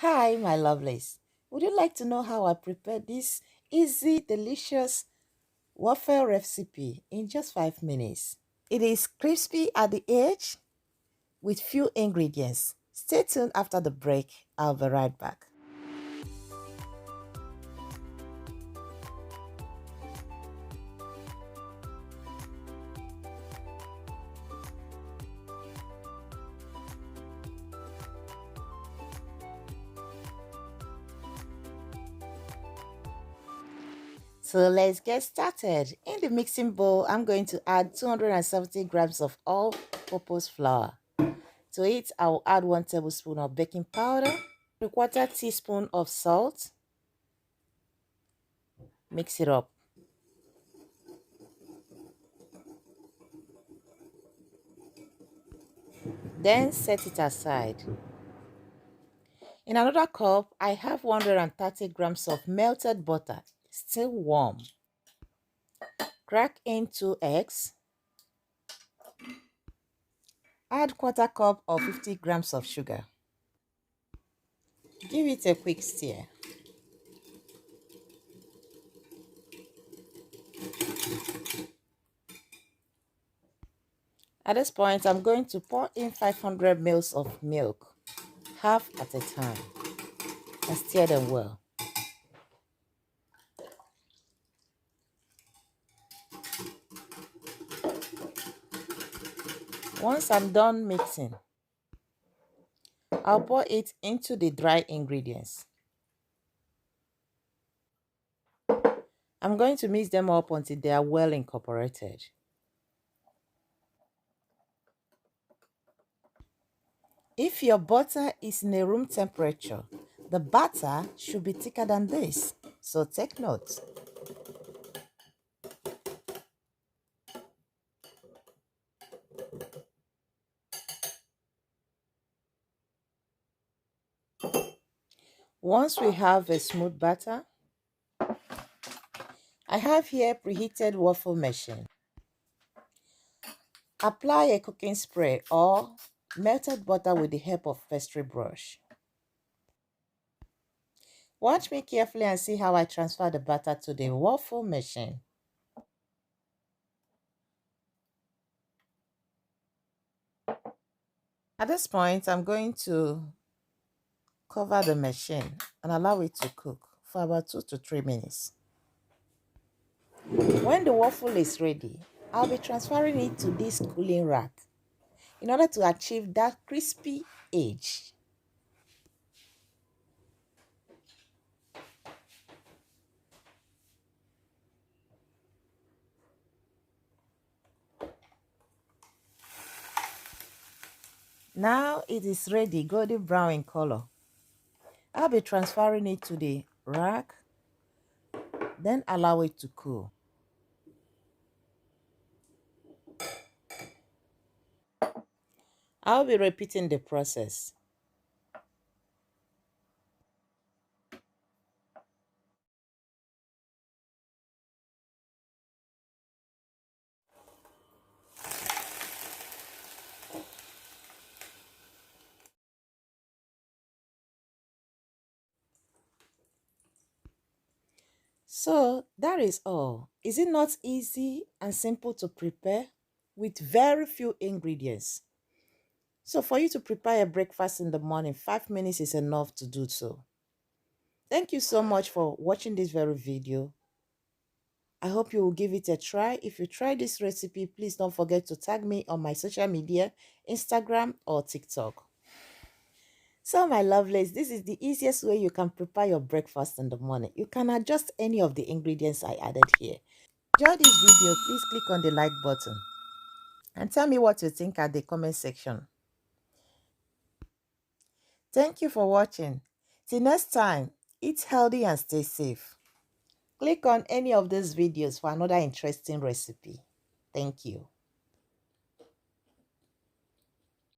Hi, my lovelies. Would you like to know how I prepare this easy, delicious waffle recipe in just 5 minutes? It is crispy at the edge with few ingredients. Stay tuned after the break. I'll be right back. So let's get started. In the mixing bowl, I'm going to add 270 grams of all-purpose flour. To it, I'll add 1 tablespoon of baking powder, 1/4 teaspoon of salt. Mix it up. Then set it aside. In another cup, I have 130 grams of melted butter, still warm. Crack in 2 eggs. Add 1/4 cup or 50 grams of sugar. Give it a quick stir. At this point, I'm going to pour in 500 ml of milk, half at a time, and stir them well. Once I'm done mixing, I'll pour it into the dry ingredients. I'm going to mix them up until they are well incorporated. If your butter is in a room temperature, the batter should be thicker than this, so take note. Once we have a smooth batter, I have here preheated waffle machine. Apply a cooking spray or melted butter with the help of pastry brush. Watch me carefully and see how I transfer the batter to the waffle machine. At this point, I'm going to cover the machine and allow it to cook for about 2 to 3 minutes. When the waffle is ready, I'll be transferring it to this cooling rack in order to achieve that crispy edge. Now it is ready, golden brown in color. I'll be transferring it to the rack, then allow it to cool. I'll be repeating the process. So that is all. Is it not easy and simple to prepare with very few ingredients? So for you to prepare a breakfast in the morning, 5 minutes is enough to do so. Thank you so much for watching this very video. I hope you will give it a try. If you try this recipe, please don't forget to tag me on my social media, Instagram or TikTok. So my lovelies, this is the easiest way you can prepare your breakfast in the morning. You can adjust any of the ingredients I added here. Enjoy this video, please click on the like button and tell me what you think at the comment section. Thank you for watching. Till next time, eat healthy and stay safe. Click on any of these videos for another interesting recipe. Thank you.